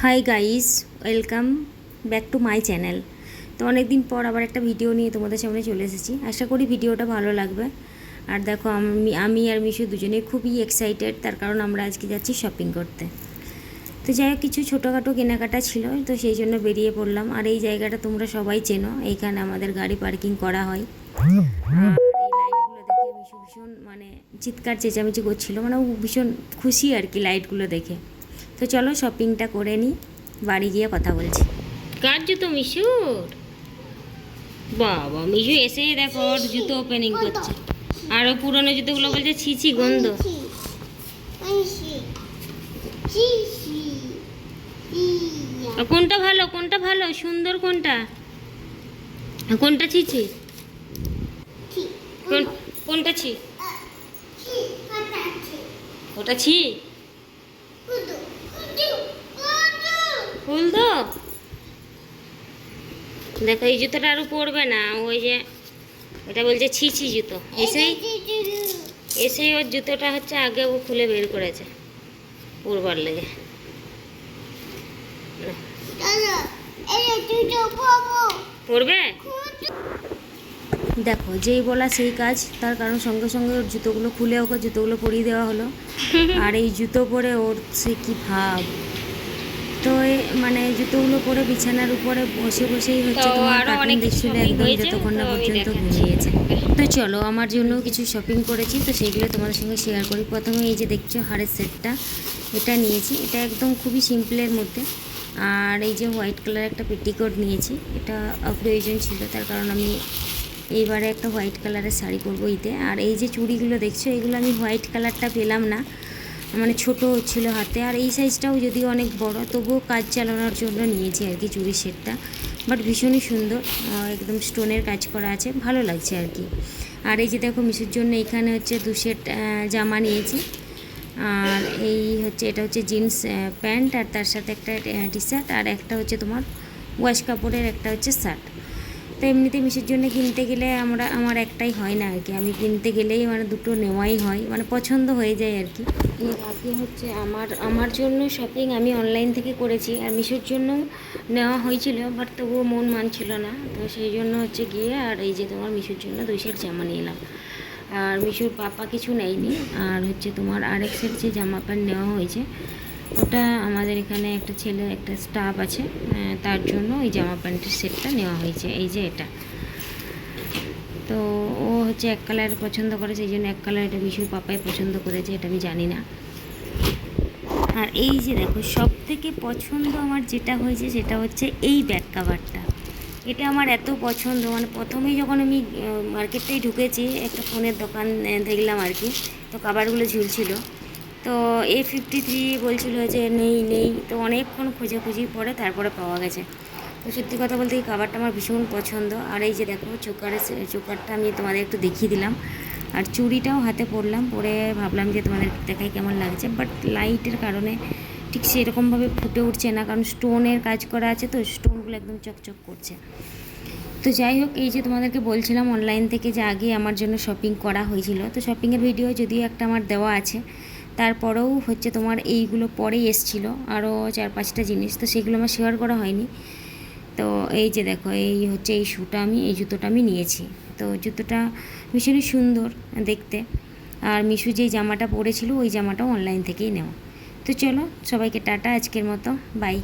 Hi guys, welcome back to my channel. তো অনেক দিন পর আবার একটা ভিডিও নিয়ে তোমাদের সামনে চলে এসেছি। আশা করি ভিডিওটা ভালো লাগবে। আর দেখো, আমি আর মিশু দুজনেই খুবই এক্সাইটেড, তার কারণ আমরা আজকে যাচ্ছি শপিং করতে। তো যাই হোক, কিছু ছোটোখাটো কেনাকাটা ছিল, তো সেই জন্য বেরিয়ে পড়লাম। আর এই জায়গাটা তোমরা সবাই চেনো, এইখানে আমাদের গাড়ি পার্কিং করা হয়। আর এই লাইটগুলো দেখে মিশু ভীষণ চিৎকার চেঁচামেচি করছিল, ও ভীষণ খুশি আর কি লাইটগুলো দেখে। তো চলো শপিংটা করে নিই, বাড়ি গিয়ে কথা বলছি। কার জুতো? মিশুর। বাবা, মিশু এসে দেখো ওর জুতো ওপেনিং করছে। আর ও পুরনো জুতোগুলো বলছে ছিছি গন্ধ। কোনটা ভালো, কোনটা ভালো, সুন্দর কোনটা, কোনটা ছিছি, কোনটা ছি, ওটা ছি ফুল তো। দেখো এই জুতোটা আরও পরবে না, ওই যে এটা বলছে ছিছি জুতো। এসেই ওর জুতোটা হচ্ছে আগে ও খুলে বের করেছে পরবার লেগে। পরবে? দেখো, যেই বলা সেই কাজ, তার কারণ সঙ্গে সঙ্গে ওর জুতোগুলো খুলে ওকে জুতোগুলো পরিয়ে দেওয়া হলো। আর এই জুতো পরে ওর সে কী ভাব। তো জুতোগুলো পরে বিছানার উপরে বসে বসেই হচ্ছে তোমার কার্টুন দেখছিল একদম, যতক্ষণ না পর্যন্ত ঘুমিয়েছে। তো চলো, আমার জন্য কিছু শপিং করেছি, তো সেইগুলো তোমাদের সঙ্গে শেয়ার করি। প্রথমে এই যে দেখছো হারের সেটটা, এটা নিয়েছি। এটা একদম খুবই সিম্পলের মধ্যে। আর এই যে হোয়াইট কালার একটা পেটিকোট নিয়েছি, এটা অপ্রয়োজন ছিল, তার কারণ আমি এইবারে একটা হোয়াইট কালারের শাড়ি পরবো ঈদে। আর এই যে চুড়িগুলো দেখছো, এগুলো আমি হোয়াইট কালারটা পেলাম না, ছোটো হচ্ছিলো হাতে। আর এই সাইজটাও যদিও অনেক বড়, তবুও কাজ চালানোর জন্য নিয়েছি আর কি চুড়ির সেটটা। বাট ভীষণই সুন্দর, একদম স্টোনের কাজ করা আছে, ভালো লাগছে আর কি। আর এই যে দেখো, মিশুর জন্য এখানে হচ্ছে 2 সেট জামা নিয়েছি। আর এই হচ্ছে, এটা হচ্ছে জিন্স প্যান্ট, আর তার সাথে একটা টি শার্ট, আর একটা হচ্ছে তোমার ওয়াশ কাপড়ের একটা হচ্ছে শার্ট। তো এমনিতে মিশুর জন্য কিনতে গেলে আমার একটাই হয় না আর কি, আমি কিনতে গেলেই দুটো নেওয়াই হয়, পছন্দ হয়ে যায় আর কি। এর আগে হচ্ছে আমার জন্য শপিং আমি অনলাইন থেকে করেছি, আর মিশুর জন্য নেওয়া হয়েছিল, বাট তবুও মন মানছিল না। তো সেই জন্য হচ্ছে গিয়ে আর এই যে তোমার মিশুর জন্য 2 সেট জামা নিয়ে এলাম। আর মিশুর পাপা কিছু নেয়নি। আর হচ্ছে তোমার আরেক সেট যে জামা প্যান্ট নেওয়া হয়েছে, ওটা আমাদের এখানে একটা ছেলে, একটা স্টাফ আছে, তার জন্য ওই জামা প্যান্টের সেটটা নেওয়া হয়েছে। এই যে এটা, তো ও হচ্ছে এক কালার পছন্দ করেছে, এই জন্য এক কালার, এটা মিশুর পাপাই পছন্দ করেছে, এটা আমি জানি না। আর এই যে দেখো, সব থেকে পছন্দ আমার যেটা হয়েছে সেটা হচ্ছে এই ব্যাক কাভারটা। এটা আমার এত পছন্দ, প্রথমেই যখন আমি মার্কেটটাই ঢুকেছি, একটা ফোনের দোকান দেখলাম আর কি, তো কাভারগুলো ঝুলছিল। তো A53 বলছিল যে নেই নেই, তো অনেকক্ষণ খোঁজাখুঁজির পরে তারপরে পাওয়া গেছে। তো সত্যি কথা বলতে এই কাভারটা আমার ভীষণ পছন্দ। আর এই যে দেখো, চোকারটা আমি তোমাদের একটু দেখিয়ে দিলাম। আর চুড়িটাও হাতে পরলাম, পরে ভাবলাম যে তোমাদের দেখাই কেমন লাগছে, বাট লাইটের কারণে ঠিক সেরকমভাবে ফুটে উঠছে না, কারণ স্টোনের কাজ করা আছে, তো স্টোনগুলো একদম চকচক করছে। তো যাই হোক, এই যে তোমাদেরকে বলছিলাম অনলাইন থেকে যে আগে আমার জন্য শপিং করা হয়েছিল, তো শপিংয়ের ভিডিও যদিও একটা আমার দেওয়া আছে, তারপরেও হচ্ছে তোমার এইগুলো পরেই এসছিলো আরও 4-5টা জিনিস, তো সেগুলো আমার শেয়ার করা হয়নি। তো এই যে দেখো, এই হচ্ছে এই জুতোটা আমি নিয়েছি। তো জুতোটা ভীষণই সুন্দর দেখতে। আর মিশু যেই জামাটা পরেছিল, ওই জামাটাও অনলাইন থেকেই নেওয়া। তো চলো, সবাইকে টাটা, আজকের মতো বাই।